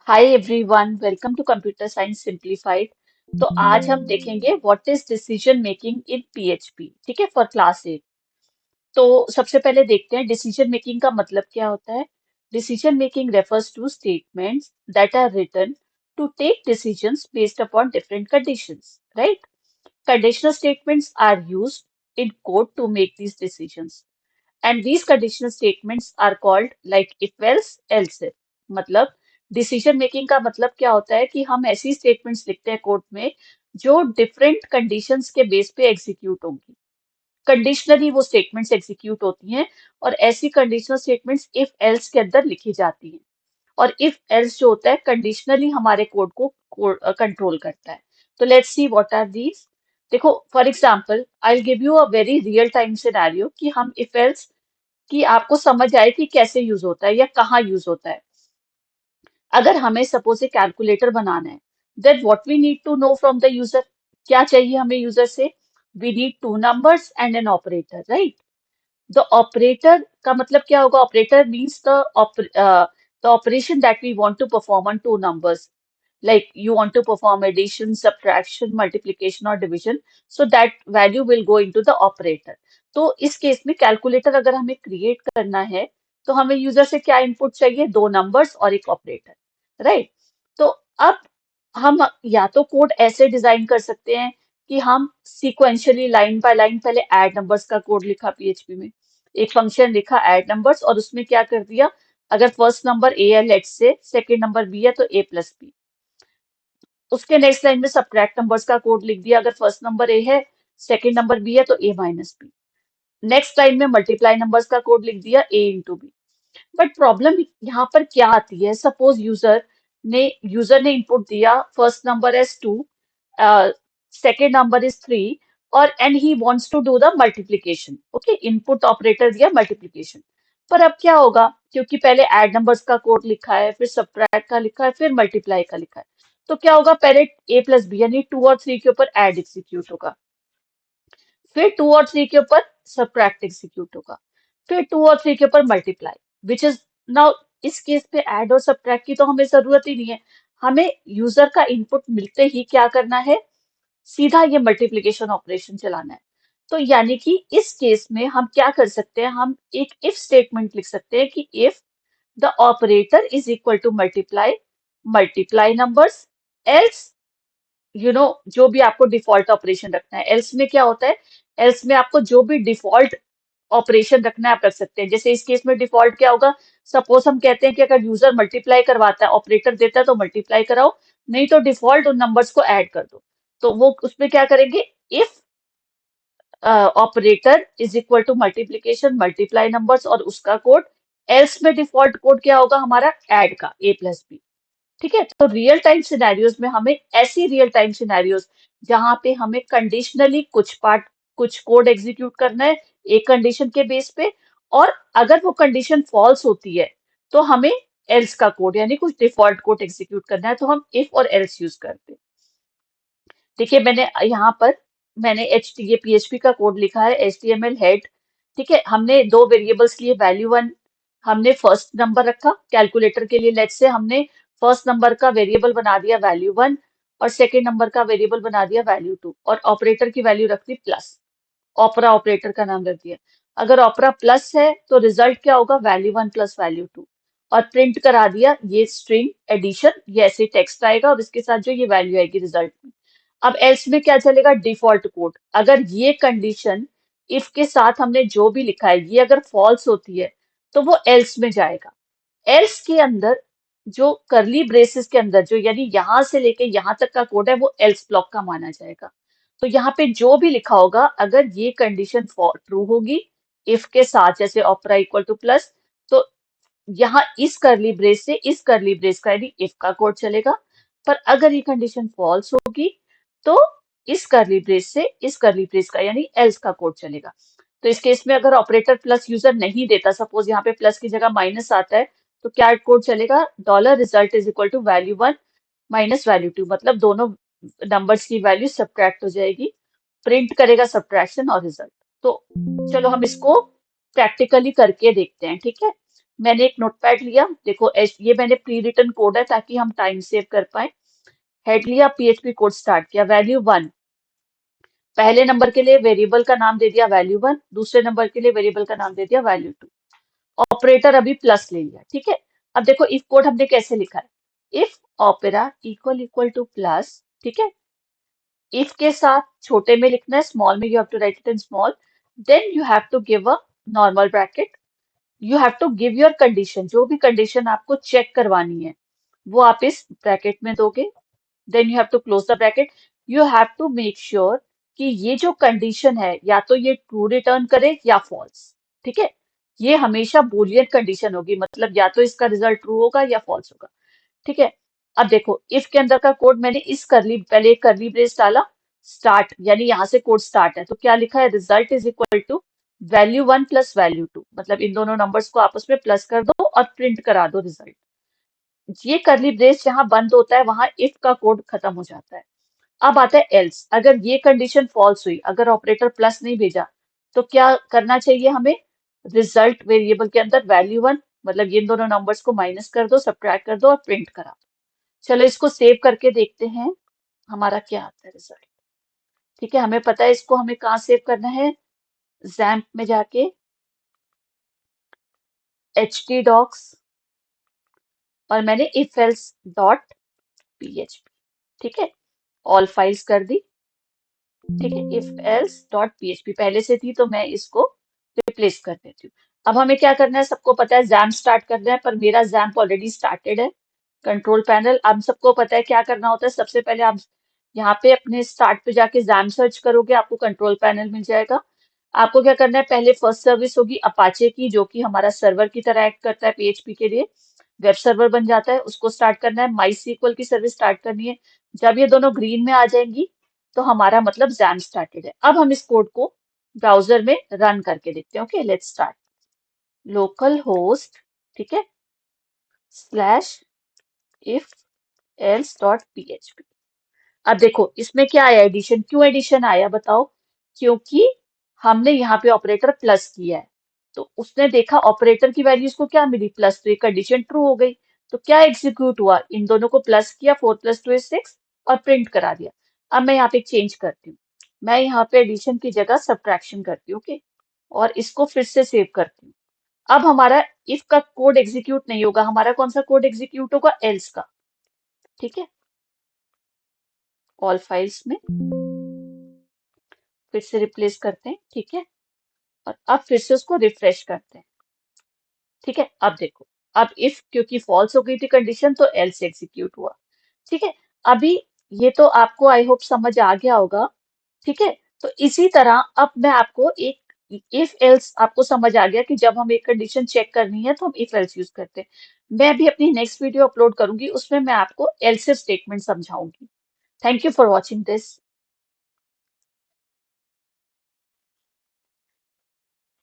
Hi everyone, welcome to computer science simplified. तो आज हम देखेंगे what is decision making in PHP. ठीक है, फॉर क्लास 8। तो सबसे पहले देखते हैं डिसीजन मेकिंग का मतलब क्या होता है। Decision making refers to statements that are written to take decisions based upon different conditions, right. Conditional statements are used in code to make these decisions. And these conditional statements are called like if else else if। मतलब decision making का मतलब क्या होता है कि हम ऐसी statements लिखते हैं कोड में जो डिफरेंट कंडीशंस के बेस पे एग्जीक्यूट होंगी। कंडीशनली वो स्टेटमेंट्स एग्जीक्यूट होती हैं और ऐसी कंडीशनल स्टेटमेंट्स इफ एल्स के अंदर लिखी जाती हैं। और इफ एल्स जो होता है कंडीशनली हमारे कोड को कंट्रोल करता है। तो let's see what are these. देखो, for example I give you a very real time scenario कि हम इफ एल्स कि आपको समझ आए कि कैसे यूज होता है या कहाँ यूज होता है। अगर हमें सपोज ए कैलकुलेटर बनाना है, then what we need to know from the user. क्या चाहिए हमें यूजर से? We need two numbers and an operator, right. The operator का मतलब क्या होगा? Operator means the operation that we want to perform on two numbers, like you want to perform addition, subtraction, multiplication or division, so that value will go into the operator. तो इस case में calculator अगर हमें create करना है तो हमें user से क्या इनपुट चाहिए? दो नंबर्स और एक ऑपरेटर, राइट। तो अब हम या तो कोड ऐसे डिजाइन कर सकते हैं कि हम सीक्वेंशियली लाइन बाय लाइन पहले ऐड नंबर्स का कोड लिखा पीएचपी में, एक फंक्शन लिखा ऐड नंबर्स और उसमें क्या कर दिया, अगर फर्स्ट नंबर ए है let's say, second number B है तो ए प्लस बी। उसके नेक्स्ट लाइन में सब्ट्रैक्ट नंबर्स का कोड लिख दिया, अगर फर्स्ट नंबर ए है सेकंड नंबर बी है तो A minus B. Next line में मल्टीप्लाई नंबर्स का कोड लिख दिया, A into B. But problem यहाँ पर क्या आती है? सपोज यूजर ने इनपुट दिया first number as 2, second number is 3 और and he wants to do the multiplication. Okay, input operator दिया मल्टीप्लीकेशन। पर अब क्या होगा? क्योंकि पहले ऐड नंबर्स का कोड लिखा है, फिर सब्ट्रैक्ट का लिखा है, फिर मल्टीप्लाई का लिखा है, तो क्या होगा? पहले ए प्लस बी यानी 2 और 3 के ऊपर ऐड एग्जीक्यूट होगा, फिर 2 और 3 के ऊपर सब्ट्रैक्ट एग्जीक्यूट होगा, फिर 2 और 3 के ऊपर मल्टीप्लाई, विच इज नाउ इस केस पे ऐड और सब्ट्रैक्ट की तो हमें जरूरत ही नहीं है। हमें यूजर का इनपुट मिलते ही क्या करना है? सीधा ये मल्टीप्लिकेशन ऑपरेशन चलाना है। तो यानी कि इस केस में हम क्या कर सकते हैं? हम एक इफ स्टेटमेंट लिख सकते हैं कि if the operator is equal to multiply, multiply numbers, else जो भी आपको डिफॉल्ट ऑपरेशन रखना है। एल्स में क्या होता है? एल्स में आपको जो भी डिफॉल्ट ऑपरेशन रखना है आप रख सकते हैं। जैसे इस केस में डिफॉल्ट क्या होगा? सपोज हम कहते हैं कि अगर यूजर मल्टीप्लाई करवाता है, ऑपरेटर देता है तो मल्टीप्लाई कराओ, नहीं तो डिफॉल्ट उन नंबर्स को ऐड कर दो। तो वो उसमें क्या करेंगे? If operator is equal to multiplication, multiply numbers और उसका कोड। एल्स में डिफॉल्ट कोड क्या होगा हमारा? ऐड का, ए प्लस बी। ठीक है, तो रियल टाइम सिनेरियोज में हमें ऐसी रियल टाइम सिनेरियोज जहां पे हमें कंडीशनली कुछ कोड एग्जीक्यूट करना है एक कंडीशन के बेस पे, और अगर वो कंडीशन फॉल्स होती है तो हमें एल्स का कोड यानी कुछ डिफॉल्ट कोड एग्जीक्यूट करना है, तो हम इफ और एल्स यूज करते हैं। देखिए, मैंने एच टी ए पीएचपी का कोड लिखा है, H T M L head. ठीक है, हमने दो वेरिएबल्स लिए, वैल्यू वन हमने फर्स्ट नंबर रखा कैलकुलेटर के लिए, लेट्स से हमने फर्स्ट नंबर का वेरिएबल बना दिया वैल्यू वन और सेकेंड नंबर का वेरिएबल बना दिया वैल्यू टू और ऑपरेटर की वैल्यू रख दी प्लस, ऑपरा ऑपरेटर का नाम रख दिया। अगर ऑपरा प्लस है तो रिजल्ट क्या होगा? Value one plus value two. और प्रिंट करा दिया ये स्ट्रिंग एडिशन, ये ऐसे टेक्स्ट आएगा और इसके साथ जो ये वैल्यू आएगी रिजल्ट में। अब एल्स में क्या चलेगा? Default code. अगर ये कंडीशन इफ के साथ हमने जो भी लिखा है ये अगर फॉल्स होती है तो वो एल्स में जाएगा। एल्स के अंदर जो करली ब्रेसेस के अंदर जो यानी यहां से लेके यहां तक का कोड है वो एल्स ब्लॉक का माना जाएगा। तो यहाँ पे जो भी लिखा होगा अगर ये कंडीशन ट्रू होगी इफ के साथ, जैसे ऑपरा इक्वल टू प्लस, तो यहाँ इस करली ब्रेस से इस करली ब्रेस का यानी इफ का कोड चलेगा। पर अगर ये कंडीशन फॉल्स होगी तो इस करली ब्रेस से इस करली ब्रेस का यानी एल्स का कोड चलेगा। तो इस केस में अगर ऑपरेटर प्लस यूजर नहीं देता, सपोज यहाँ पे प्लस की जगह माइनस आता है, तो क्या कोड चलेगा? Dollar result is equal to value one minus value two, मतलब दोनों नंबर्स की वैल्यू सब्ट्रैक्ट हो जाएगी, प्रिंट करेगा सब्ट्रैक्शन और रिजल्ट। तो चलो हम इसको प्रैक्टिकली करके देखते हैं, ठीक है। मैंने एक नोटपैड लिया, देखो ये मैंने प्री रिटन कोड है ताकि हम टाइम सेव कर पाए। हेड लिया, पीएचपी कोड स्टार्ट किया, वैल्यू 1, पहले नंबर के लिए वेरिएबल का नाम दे दिया वैल्यू 1, दूसरे नंबर के लिए वेरिएबल का नाम दे दिया वैल्यू 2। ऑपरेटर अभी प्लस ले लिया, ठीक है। अब देखो इफ कोड हमने कैसे लिखा है, if opera equal equal two plus, ठीक है। इफ के साथ छोटे में लिखना है, स्मॉल में you have to write it in small, then you have to give a normal bracket, you have to give your condition, जो भी कंडीशन आपको चेक करवानी है वो आप इस ब्रैकेट में दोगे। Then you have to close the bracket, you have to make sure कि ये जो कंडीशन है या तो ये ट्रू रिटर्न करे या फॉल्स, ठीक है। ये हमेशा बूलियन कंडीशन होगी, मतलब या तो इसका रिजल्ट ट्रू होगा या फॉल्स होगा, ठीक है। अब देखो इफ के अंदर का कोड मैंने इस करली, पहले एक करली ब्रेस डाला, स्टार्ट यानी यहाँ से कोड स्टार्ट है, तो क्या लिखा है, result is equal to value 1 plus value 2, मतलब इन दोनों नंबर्स को आपस में प्लस कर दो और प्रिंट करा दो रिजल्ट। ये करली ब्रेस जहां बंद होता है वहां इफ का कोड खत्म हो जाता है। अब आता है एल्स, अगर ये कंडीशन फॉल्स हुई, अगर ऑपरेटर प्लस नहीं भेजा, तो क्या करना चाहिए हमें, रिजल्ट वेरिएबल के अंदर वैल्यू 1, मतलब ये दोनों नंबर्स को माइनस कर दो, सब्ट्रैक्ट कर दो और प्रिंट करा दो। चलो इसको सेव करके देखते हैं हमारा क्या आता है रिजल्ट, ठीक है। हमें पता है इसको हमें कहाँ सेव करना है, जैम्प में जाके htdocs, और मैंने if else डॉट php, ठीक है, ऑल फाइल्स कर दी, ठीक है। if else डॉट php पहले से थी तो मैं इसको रिप्लेस कर देती हूँ। अब हमें क्या करना है, सबको पता है जैम्प स्टार्ट करना है, पर मेरा जैम्प ऑलरेडी स्टार्टेड है। कंट्रोल पैनल, अब सबको पता है क्या करना होता है, सबसे पहले आप यहाँ पे अपने स्टार्ट पे जाके जैम्प सर्च करोगे, आपको कंट्रोल पैनल मिल जाएगा। आपको क्या करना है, पहले फर्स्ट सर्विस होगी अपाचे की, जो कि हमारा सर्वर की तरह एक्ट करता है पीएचपी के लिए, वेब सर्वर बन जाता है, उसको स्टार्ट करना है। माई सीक्वल की सर्विस स्टार्ट करनी है, जब ये दोनों ग्रीन में आ जाएंगी तो हमारा मतलब जैम्प स्टार्टेड है। अब हम इस कोड को ब्राउजर में रन करके देखते हैं। Okay, let's start, local host, ठीक है, slash if else dot php। अब देखो इसमें क्या आया, एडिशन, क्यों एडिशन आया बताओ, क्योंकि हमने यहाँ पे ऑपरेटर प्लस किया है, तो उसने देखा ऑपरेटर की वैल्यू उसको क्या मिली, प्लस, तो ये कंडीशन ट्रू हो गई। तो क्या एग्जीक्यूट हुआ, इन दोनों को प्लस किया, 4 + 2 = 6 और प्रिंट करा दिया। अब मैं यहाँ पे चेंज करती हूँ, मैं यहाँ पे एडिशन की जगह सब्ट्रैक्शन करती हूँ, ओके, और इसको फिर से सेव करती हूँ। अब हमारा इफ का कोड एग्जीक्यूट नहीं होगा, हमारा कौन सा कोड एग्जीक्यूट होगा, एल्स का, ठीक है। ऑल फाइल्स में फिर से रिप्लेस करते हैं, ठीक है, और अब फिर से उसको रिफ्रेश करते हैं, ठीक है। अब देखो, अब इफ क्योंकि फॉल्स हो गई थी कंडीशन तो एल्स एग्जीक्यूट हुआ, ठीक है। अभी ये तो आपको आई होप समझ आ गया होगा, ठीक है। तो इसी तरह अब मैं आपको एक, इफ एल्स आपको समझ आ गया कि जब हम एक कंडीशन चेक करनी है तो हम इफ एल्स यूज करते हैं। मैं अभी अपनी नेक्स्ट वीडियो अपलोड करूंगी, उसमें मैं आपको एल्स स्टेटमेंट समझाऊंगी। Thank you for watching this.